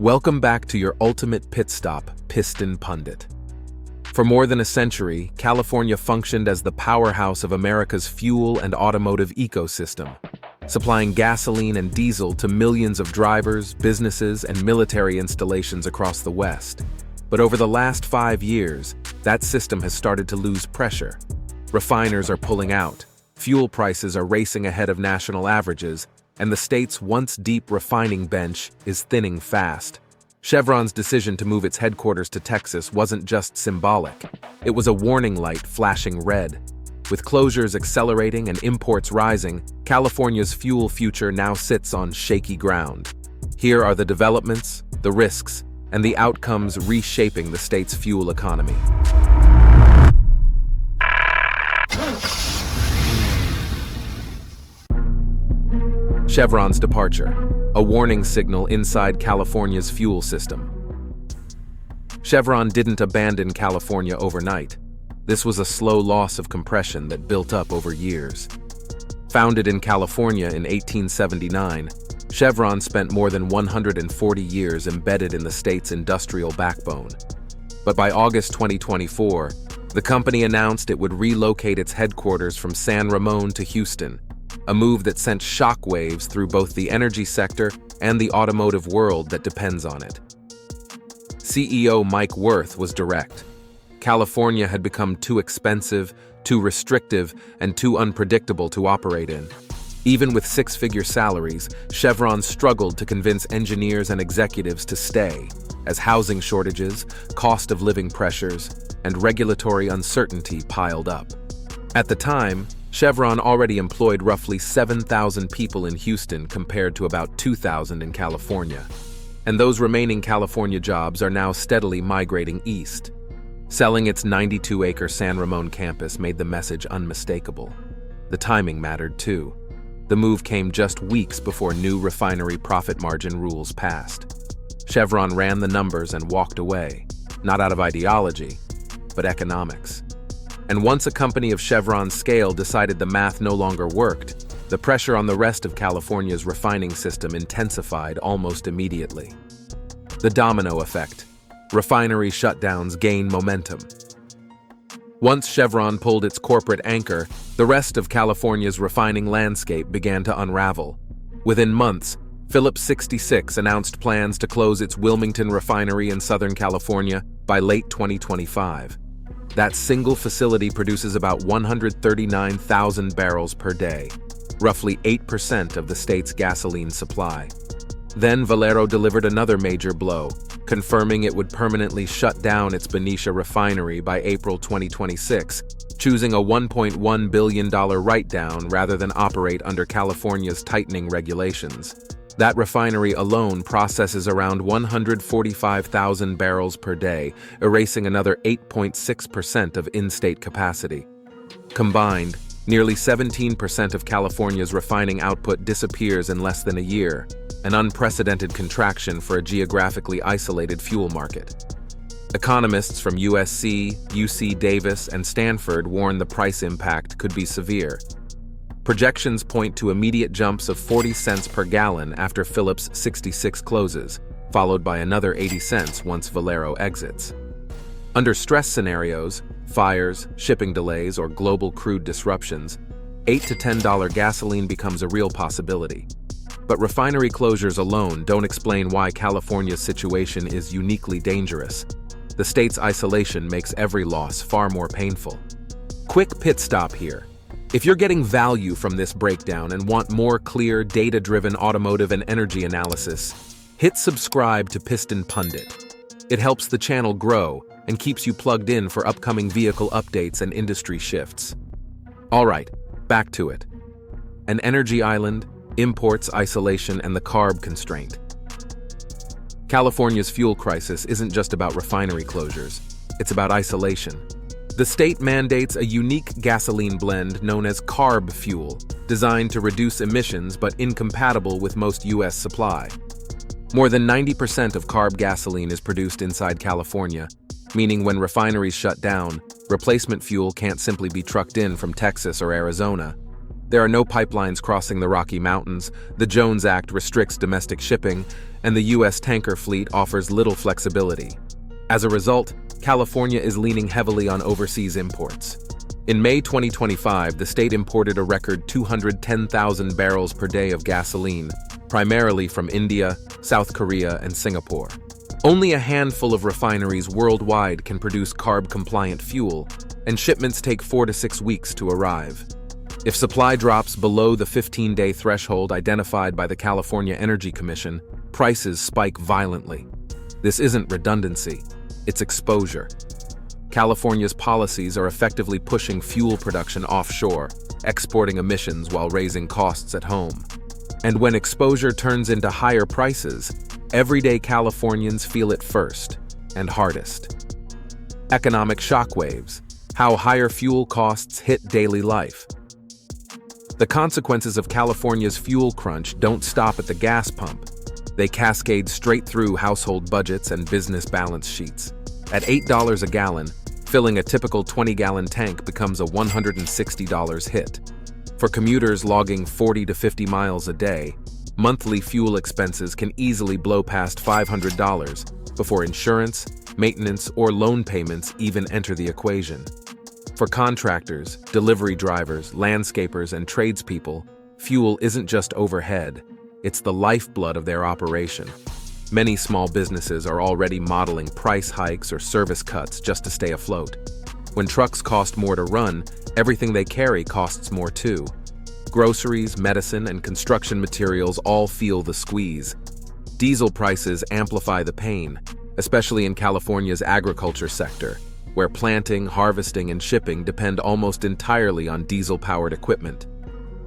Welcome back to your ultimate pit stop, Piston Pundit. For more than a century, California functioned as the powerhouse of America's fuel and automotive ecosystem, supplying gasoline and diesel to millions of drivers, businesses, and military installations across the West. But over the last 5 years, that system has started to lose pressure. Refiners are pulling out, fuel prices are racing ahead of national averages, and the state's once-deep refining bench is thinning fast. Chevron's decision to move its headquarters to Texas wasn't just symbolic. It was a warning light flashing red. With closures accelerating and imports rising, California's fuel future now sits on shaky ground. Here are the developments, the risks, and the outcomes reshaping the state's fuel economy. Chevron's departure, a warning signal inside California's fuel system. Chevron didn't abandon California overnight. This was a slow loss of compression that built up over years. Founded in California in 1879, Chevron spent more than 140 years embedded in the state's industrial backbone. But by August 2024, the company announced it would relocate its headquarters from San Ramon to Houston, a move that sent shockwaves through both the energy sector and the automotive world that depends on it. CEO Mike Wirth was direct. California had become too expensive, too restrictive, and too unpredictable to operate in. Even with six-figure salaries, Chevron struggled to convince engineers and executives to stay, as housing shortages, cost of living pressures, and regulatory uncertainty piled up. At the time, Chevron already employed roughly 7,000 people in Houston compared to about 2,000 in California. And those remaining California jobs are now steadily migrating east. Selling its 92-acre San Ramon campus made the message unmistakable. The timing mattered too. The move came just weeks before new refinery profit margin rules passed. Chevron ran the numbers and walked away, not out of ideology, but economics. And once a company of Chevron's scale decided the math no longer worked, the pressure on the rest of California's refining system intensified almost immediately. The domino effect. Refinery shutdowns gain momentum. Once Chevron pulled its corporate anchor, the rest of California's refining landscape began to unravel. Within months, Phillips 66 announced plans to close its Wilmington refinery in Southern California by late 2025. That single facility produces about 139,000 barrels per day, roughly 8% of the state's gasoline supply. Then Valero delivered another major blow, confirming it would permanently shut down its Benicia refinery by April 2026, choosing a $1.1 billion write-down rather than operate under California's tightening regulations. That refinery alone processes around 145,000 barrels per day, erasing another 8.6% of in-state capacity. Combined, nearly 17% of California's refining output disappears in less than a year, an unprecedented contraction for a geographically isolated fuel market. Economists from USC, UC Davis, and Stanford warn the price impact could be severe. Projections point to immediate jumps of 40 cents per gallon after Phillips 66 closes, followed by another 80 cents once Valero exits. Under stress scenarios, fires, shipping delays, or global crude disruptions, $8 to $10 gasoline becomes a real possibility. But refinery closures alone don't explain why California's situation is uniquely dangerous. The state's isolation makes every loss far more painful. Quick pit stop here. If you're getting value from this breakdown and want more clear, data-driven automotive and energy analysis, hit subscribe to Piston Pundit. It helps the channel grow and keeps you plugged in for upcoming vehicle updates and industry shifts. All right, back to it. An energy island, imports, isolation, and the CARB constraint. California's fuel crisis isn't just about refinery closures. It's about isolation. The state mandates a unique gasoline blend known as CARB fuel, designed to reduce emissions but incompatible with most U.S. supply. More than 90% of CARB gasoline is produced inside California, meaning when refineries shut down, replacement fuel can't simply be trucked in from Texas or Arizona. There are no pipelines crossing the Rocky Mountains, the Jones Act restricts domestic shipping, and the U.S. tanker fleet offers little flexibility. As a result, California is leaning heavily on overseas imports. In May 2025, the state imported a record 210,000 barrels per day of gasoline, primarily from India, South Korea, and Singapore. Only a handful of refineries worldwide can produce CARB-compliant fuel, and shipments take 4 to 6 weeks to arrive. If supply drops below the 15-day threshold identified by the California Energy Commission, prices spike violently. This isn't redundancy, it's exposure. California's policies are effectively pushing fuel production offshore, exporting emissions while raising costs at home. And when exposure turns into higher prices, everyday Californians feel it first and hardest. Economic shockwaves, how higher fuel costs hit daily life. The consequences of California's fuel crunch don't stop at the gas pump. They cascade straight through household budgets and business balance sheets. At $8 a gallon, filling a typical 20-gallon tank becomes a $160 hit. For commuters logging 40 to 50 miles a day, monthly fuel expenses can easily blow past $500 before insurance, maintenance, or loan payments even enter the equation. For contractors, delivery drivers, landscapers, and tradespeople, fuel isn't just overhead, it's the lifeblood of their operation. Many small businesses are already modeling price hikes or service cuts just to stay afloat. When trucks cost more to run, everything they carry costs more too. Groceries, medicine, and construction materials all feel the squeeze. Diesel prices amplify the pain, especially in California's agriculture sector, where planting, harvesting, and shipping depend almost entirely on diesel-powered equipment.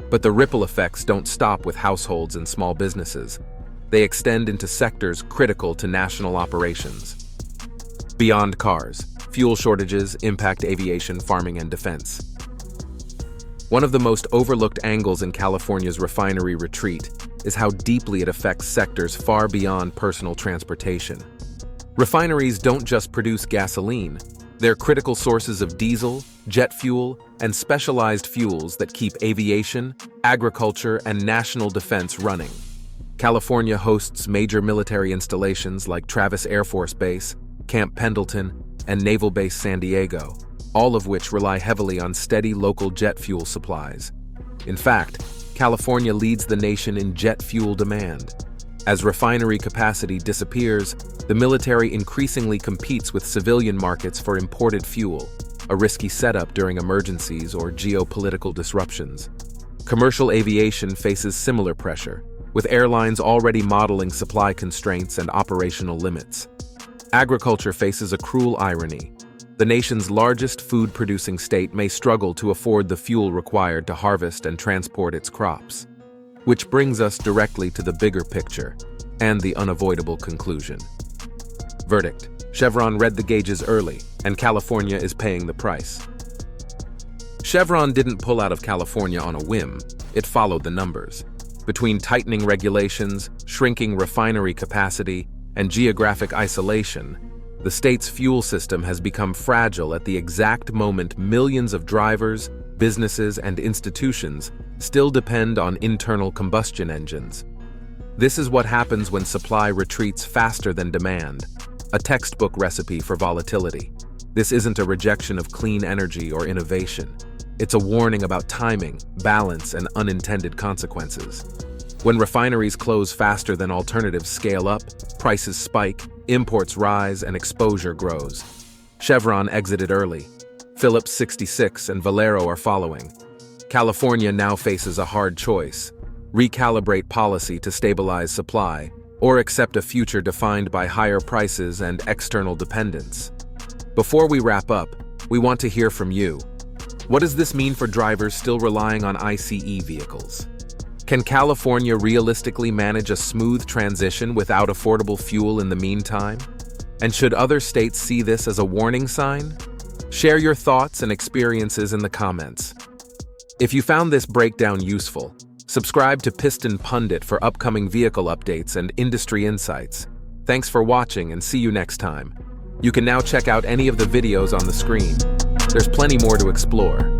But the ripple effects don't stop with households and small businesses. They extend into sectors critical to national operations. Beyond cars, fuel shortages impact aviation, farming, and defense. One of the most overlooked angles in California's refinery retreat is how deeply it affects sectors far beyond personal transportation. Refineries don't just produce gasoline. They're critical sources of diesel, jet fuel, and specialized fuels that keep aviation, agriculture, and national defense running. California hosts major military installations like Travis Air Force Base, Camp Pendleton, and Naval Base San Diego, all of which rely heavily on steady local jet fuel supplies. In fact, California leads the nation in jet fuel demand. As refinery capacity disappears, the military increasingly competes with civilian markets for imported fuel, a risky setup during emergencies or geopolitical disruptions. Commercial aviation faces similar pressure, with airlines already modeling supply constraints and operational limits. Agriculture faces a cruel irony. The nation's largest food-producing state may struggle to afford the fuel required to harvest and transport its crops. Which brings us directly to the bigger picture and the unavoidable conclusion. Verdict: Chevron read the gauges early, and California is paying the price. Chevron didn't pull out of California on a whim, it followed the numbers. Between tightening regulations, shrinking refinery capacity, and geographic isolation, the state's fuel system has become fragile at the exact moment millions of drivers, businesses, and institutions still depend on internal combustion engines. This is what happens when supply retreats faster than demand, a textbook recipe for volatility. This isn't a rejection of clean energy or innovation. It's a warning about timing, balance, and unintended consequences. When refineries close faster than alternatives scale up, prices spike, imports rise, and exposure grows. Chevron exited early. Phillips 66 and Valero are following. California now faces a hard choice: recalibrate policy to stabilize supply, or accept a future defined by higher prices and external dependence. Before we wrap up, we want to hear from you. What does this mean for drivers still relying on ICE vehicles? Can California realistically manage a smooth transition without affordable fuel in the meantime? And should other states see this as a warning sign? Share your thoughts and experiences in the comments. If you found this breakdown useful, subscribe to Piston Pundit for upcoming vehicle updates and industry insights. Thanks for watching and see you next time. You can now check out any of the videos on the screen. There's plenty more to explore.